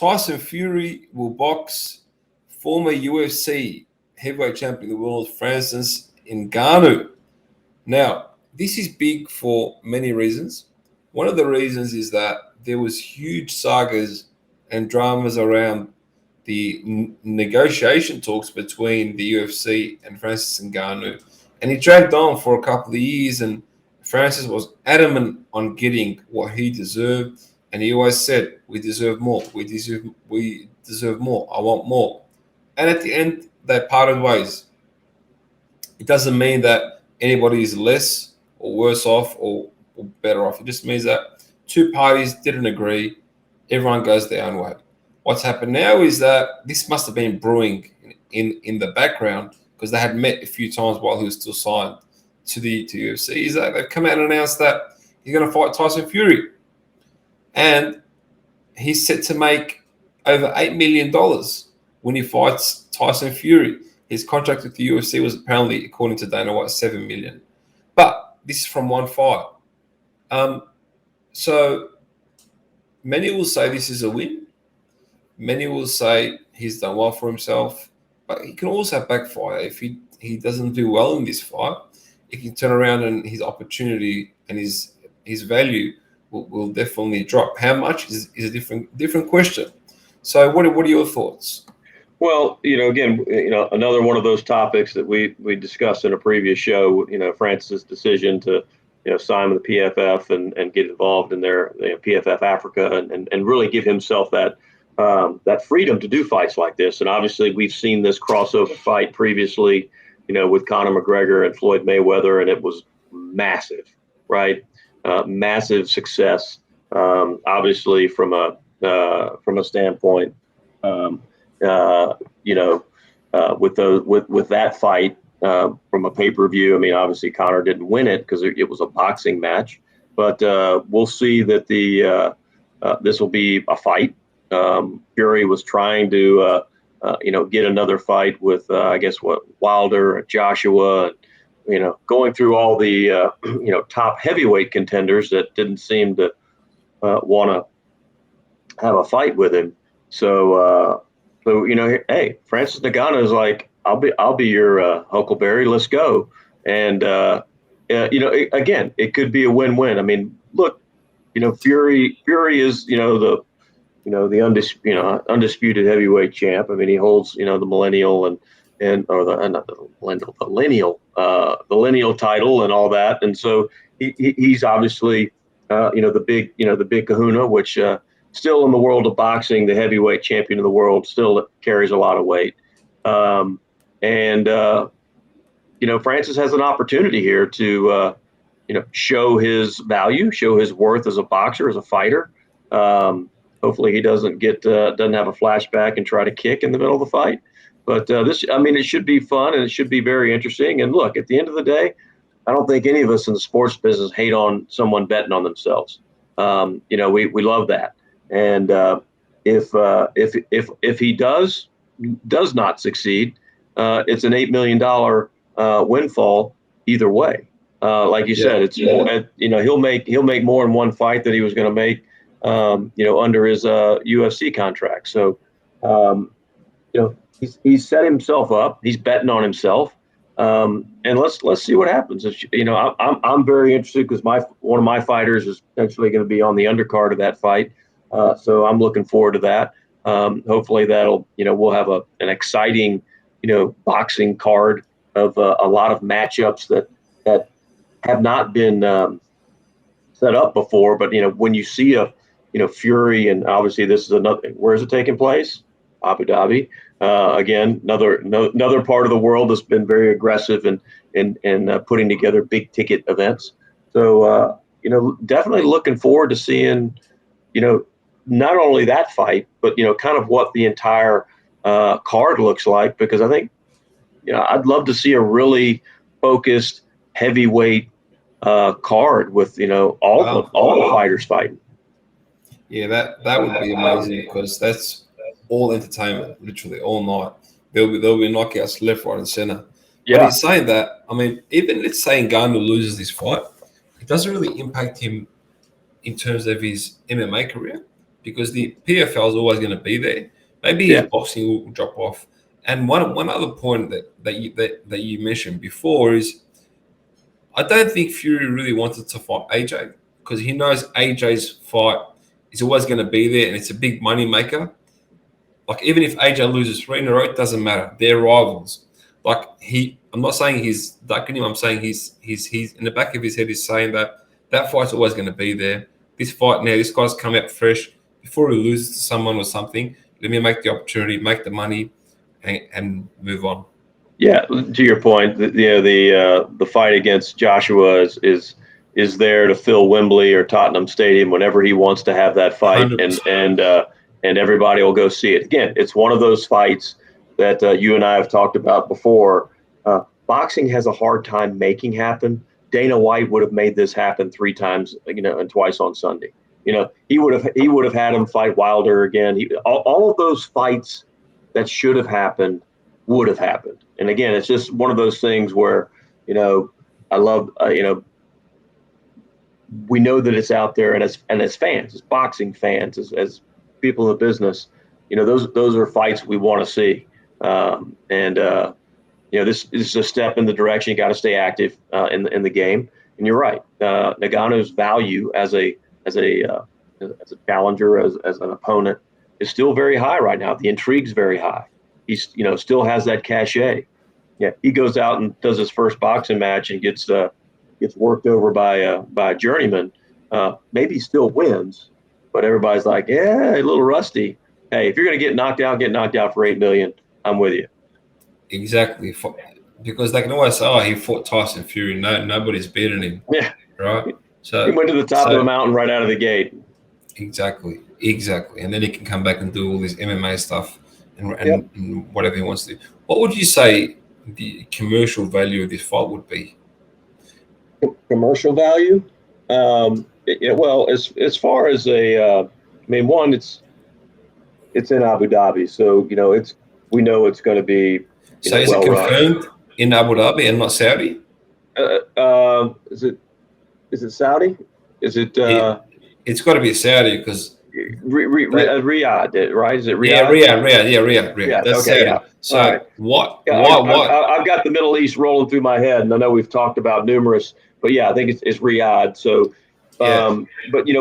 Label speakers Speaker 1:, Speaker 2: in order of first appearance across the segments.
Speaker 1: Tyson Fury will box former UFC heavyweight champion of the world, Francis Ngannou. Now, this is big for many reasons. One of the reasons is that there was huge sagas and dramas around the negotiation talks between the UFC and Francis Ngannou, and it dragged on for a couple of years. And Francis was adamant on getting what he deserved, and he always said, "We deserve more. We deserve more. I want more." And at the end, they parted ways. It doesn't mean that anybody is less or worse off or better off. It just means that two parties didn't agree. Everyone goes their own way. What's happened now is that this must have been brewing in the background, because they had met a few times while he was still signed to UFC. Is that they've come out and announced that he's going to fight Tyson Fury, and he's set to make over $8 million when he fights Tyson Fury. His contract with the UFC was apparently, according to Dana White, $7 million. But this is from one fight. So many will say this is a win. Many will say he's done well for himself, but he can also backfire if he doesn't do well in this fight. He can turn around and his opportunity and his value will definitely drop. How much is a different question. So what are your thoughts?
Speaker 2: Well, again, another one of those topics that we discussed in a previous show, Francis' decision to, sign with the PFF and get involved in their PFF Africa and really give himself that freedom to do fights like this. And obviously we've seen this crossover fight previously, with Conor McGregor and Floyd Mayweather, and it was massive, right? Massive success. Obviously from a standpoint, with that fight, from a pay-per-view, I mean, obviously Conor didn't win it because it was a boxing match, but we'll see that this will be a fight. Fury was trying to, get another fight with, Wilder, Joshua, going through all the, top heavyweight contenders that didn't seem to want to have a fight with him. So, hey, Francis Ngannou is like, I'll be your Huckleberry. Let's go. And again, it could be a win-win. I mean, look, Fury is the undisputed heavyweight champ. I mean, he holds the millennial the lineal title and all that. And so he's obviously the big Kahuna, which still in the world of boxing, the heavyweight champion of the world still carries a lot of weight. Francis has an opportunity here to, show his value, show his worth as a boxer, as a fighter. Hopefully he doesn't have a flashback and try to kick in the middle of the fight. But it should be fun and it should be very interesting. And look, at the end of the day, I don't think any of us in the sports business hate on someone betting on themselves. We love that. And if he does not succeed, it's an $8 million windfall either way. Like you said, it's he'll make more in one fight than he was going to make under his UFC contract. So he's set himself up. He's betting on himself. And let's see what happens. I'm very interested because one of my fighters is potentially going to be on the undercard of that fight. So I'm looking forward to that. Hopefully that'll we'll have an exciting boxing card of a lot of matchups that have not been set up before. But when you see a Fury, and obviously this is another. Where is it taking place? Abu Dhabi. Again, another part of the world that's been very aggressive in putting together big ticket events. So definitely looking forward to seeing not only that fight, but kind of what the entire card looks like, because I think I'd love to see a really focused heavyweight card with all the fighters fighting.
Speaker 1: Yeah, that would be amazing, because that's all entertainment, literally all night. There'll be knockouts left, right, and center. Yeah. But he's saying that, I mean, even let's say Ngannou loses this fight, it doesn't really impact him in terms of his MMA career, because the PFL is always going to be there. Maybe his
Speaker 2: Yeah.
Speaker 1: boxing will drop off. And one other point that you mentioned before is I don't think Fury really wanted to fight AJ because he knows AJ's fight is always going to be there and it's a big money maker. Like even if AJ loses 3 in a row, it doesn't matter. They're rivals. Like I'm not saying he's ducking him. I'm saying he's in the back of his head. He's saying that fight's always going to be there. This fight now, this guy's come out fresh. Before he loses to someone or something, let me make the opportunity, make the money, and move on.
Speaker 2: Yeah, to your point, the fight against Joshua is there to fill Wembley or Tottenham Stadium whenever he wants to have that fight,
Speaker 1: 100%.
Speaker 2: and everybody will go see it. Again, it's one of those fights that you and I have talked about before. Boxing has a hard time making happen. Dana White would have made this happen 3 times, and twice on Sunday. He would have had him fight Wilder again. All of those fights that should have happened would have happened. And again, it's just one of those things where, I love, we know that it's out there, and as fans, as boxing fans, as people in the business, those are fights we want to see. This is a step in the direction. You got to stay active in the game. And you're right. Ngannou's value as a challenger, as an opponent, is still very high right now. The intrigue's very high. He's still has that cachet. Yeah, he goes out and does his first boxing match and gets worked over by a journeyman. Maybe he still wins, but everybody's like, yeah, a little rusty. Hey, if you're gonna get knocked out for $8 million, I'm with you.
Speaker 1: Exactly, because they can always say, "Oh, he fought Tyson Fury. No, nobody's beaten him."
Speaker 2: Yeah,
Speaker 1: Right. So
Speaker 2: he went to the top of the mountain right out of the gate.
Speaker 1: Exactly, and then he can come back and do all this MMA stuff and whatever he wants to do. What would you say the commercial value of this fight would be?
Speaker 2: Commercial value? Well, as far as one, it's in Abu Dhabi, so we know it's going to be.
Speaker 1: So is it confirmed in Abu Dhabi and not Saudi?
Speaker 2: Is it Saudi? Is it?
Speaker 1: It's got to be Saudi because
Speaker 2: Riyadh, right? Is it Riyadh?
Speaker 1: Yeah, Riyadh.
Speaker 2: Yeah,
Speaker 1: that's
Speaker 2: okay,
Speaker 1: Saudi.
Speaker 2: yeah.
Speaker 1: So
Speaker 2: right.
Speaker 1: What?
Speaker 2: I've got the Middle East rolling through my head, and I know we've talked about numerous, but yeah, I think it's Riyadh. So, but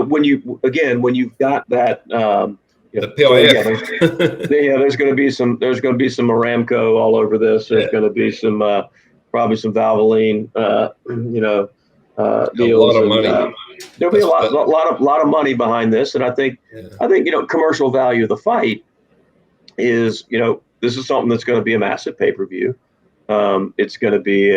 Speaker 2: when you've got that,
Speaker 1: the PIF.
Speaker 2: There's going to be some Aramco all over this. There's going to be some probably some Valvoline, deals.
Speaker 1: A lot of money.
Speaker 2: There'll be a lot of money behind this, and I think commercial value of the fight is this is something that's going to be a massive pay-per-view. It's going to be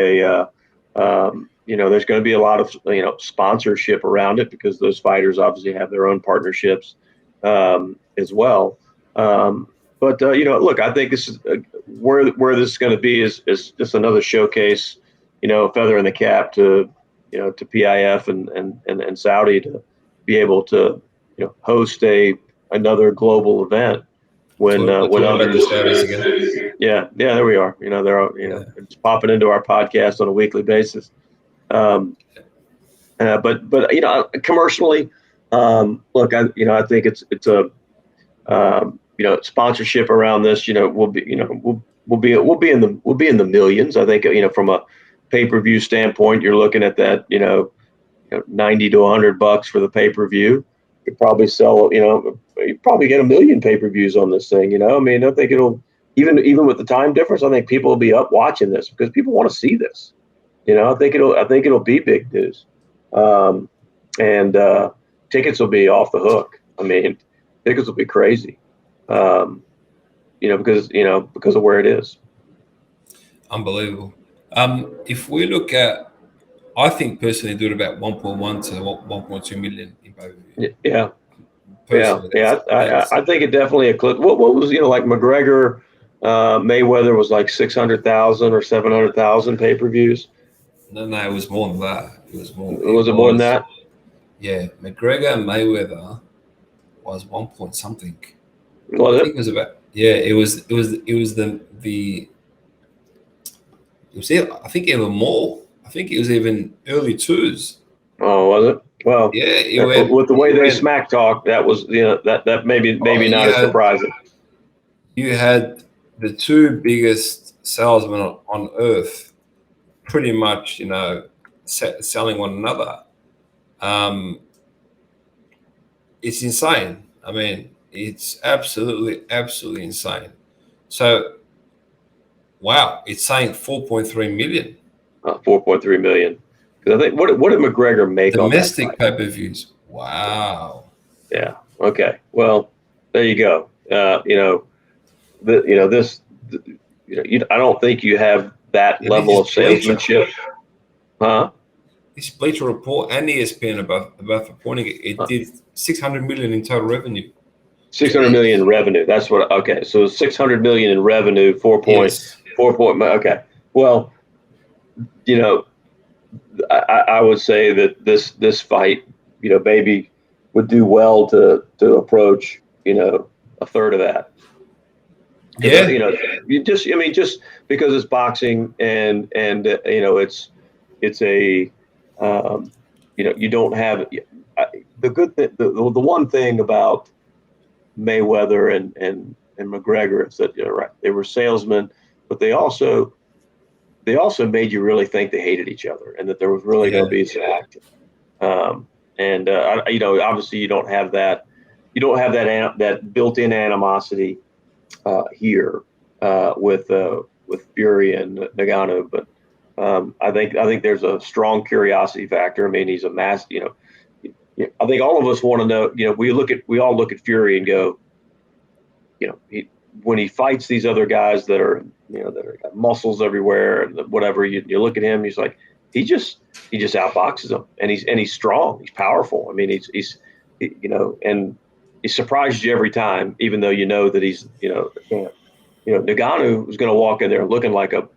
Speaker 2: there's going to be a lot of sponsorship around it because those fighters obviously have their own partnerships as well. But look, I think this is where this is going to be is just another showcase, feather in the cap to PIF and Saudi to be able to host another global event when others. Yeah, there we are. They're it's popping into our podcast on a weekly basis. But commercially, look, I think it's a sponsorship around this. We'll be in the millions. I think from a pay-per-view standpoint, you're looking at that $90 to $100 for the pay-per-view. You could probably sell you probably get 1 million pay-per-views on this thing. I think it'll even with the time difference. I think people will be up watching this because people want to see this. I think it'll be big news, and tickets will be off the hook. Tickets will be crazy, because of where it is.
Speaker 1: Unbelievable. If we look at, I think personally, do it about 1.1 to 1.2 million in pay-per-view.
Speaker 2: Yeah. I think it definitely eclipsed. What was like McGregor, Mayweather was like 600,000 or 700,000 pay-per-views.
Speaker 1: No, it was more than that. It was more.
Speaker 2: Was it more than that?
Speaker 1: Yeah, McGregor and Mayweather was 1 point something.
Speaker 2: Was
Speaker 1: I
Speaker 2: it?
Speaker 1: think it was about. Yeah, it was the. I think even more. I think it was even early twos.
Speaker 2: Oh, was it? Well,
Speaker 1: Yeah,
Speaker 2: with the way they smack talk, that was that maybe not as surprising.
Speaker 1: You had the two biggest salesmen on earth, pretty much, selling one another. It's insane. I mean, it's absolutely insane. So, wow, it's saying 4.3 million
Speaker 2: 4.3 million. Because I think what did McGregor make on that
Speaker 1: domestic
Speaker 2: fight?
Speaker 1: pay-per-views. Wow.
Speaker 2: Yeah. Okay. Well, there you go. This. I don't think you have that
Speaker 1: Yeah, this
Speaker 2: level
Speaker 1: is
Speaker 2: of
Speaker 1: Bleacher.
Speaker 2: salesmanship, huh?
Speaker 1: This Bleacher report and ESPN about reporting it. It did 600 million in total revenue.
Speaker 2: 600 million in revenue. That's what. Okay, so 600 million in revenue.
Speaker 1: Yes.
Speaker 2: 4.4. Okay. Well, you know, I would say that this fight, maybe would do well to approach, a third of that. Because
Speaker 1: Yeah.
Speaker 2: just because it's boxing and it's a you don't have the good thing, the one thing about Mayweather and McGregor is that right, they were salesmen, but they also made you really think they hated each other and that there was really going to be some action. And obviously you don't have that built-in animosity here with Fury and Ngannou, but I think there's a strong curiosity factor. I mean, he's a mass. I think all of us want to know. We all look at Fury and go, when he fights these other guys that are got muscles everywhere and whatever, you look at him, he's like he just outboxes them, and he's strong, he's powerful. I mean, and he surprises you every time, even though that he's Ngannou was going to walk in there looking like an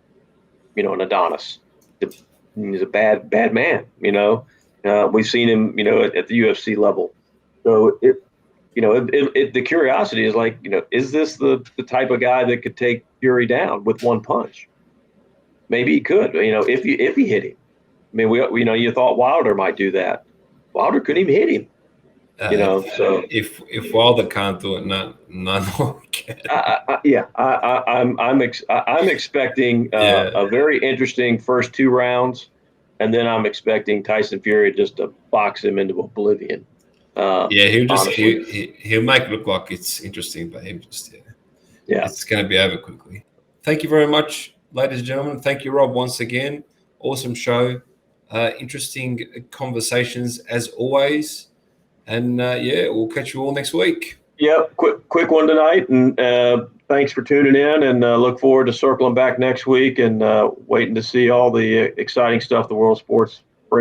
Speaker 2: Adonis. He's a bad man. We've seen him at the UFC level. So the curiosity is like, is this the type of guy that could take Fury down with one punch? Maybe he could, if he hit him. I mean, you thought Wilder might do that. Wilder couldn't even hit him. So
Speaker 1: if Wilder can't do it, none can.
Speaker 2: I'm expecting a very interesting first two rounds, and then I'm expecting Tyson Fury just to box him into oblivion.
Speaker 1: He'll make it look like it's interesting, but it's going to be over quickly. Thank you very much, ladies and gentlemen. Thank you, Rob, once again. Awesome show, interesting conversations as always, and we'll catch you all next week.
Speaker 2: Yep, quick one tonight, and thanks for tuning in, and look forward to circling back next week and waiting to see all the exciting stuff the world sports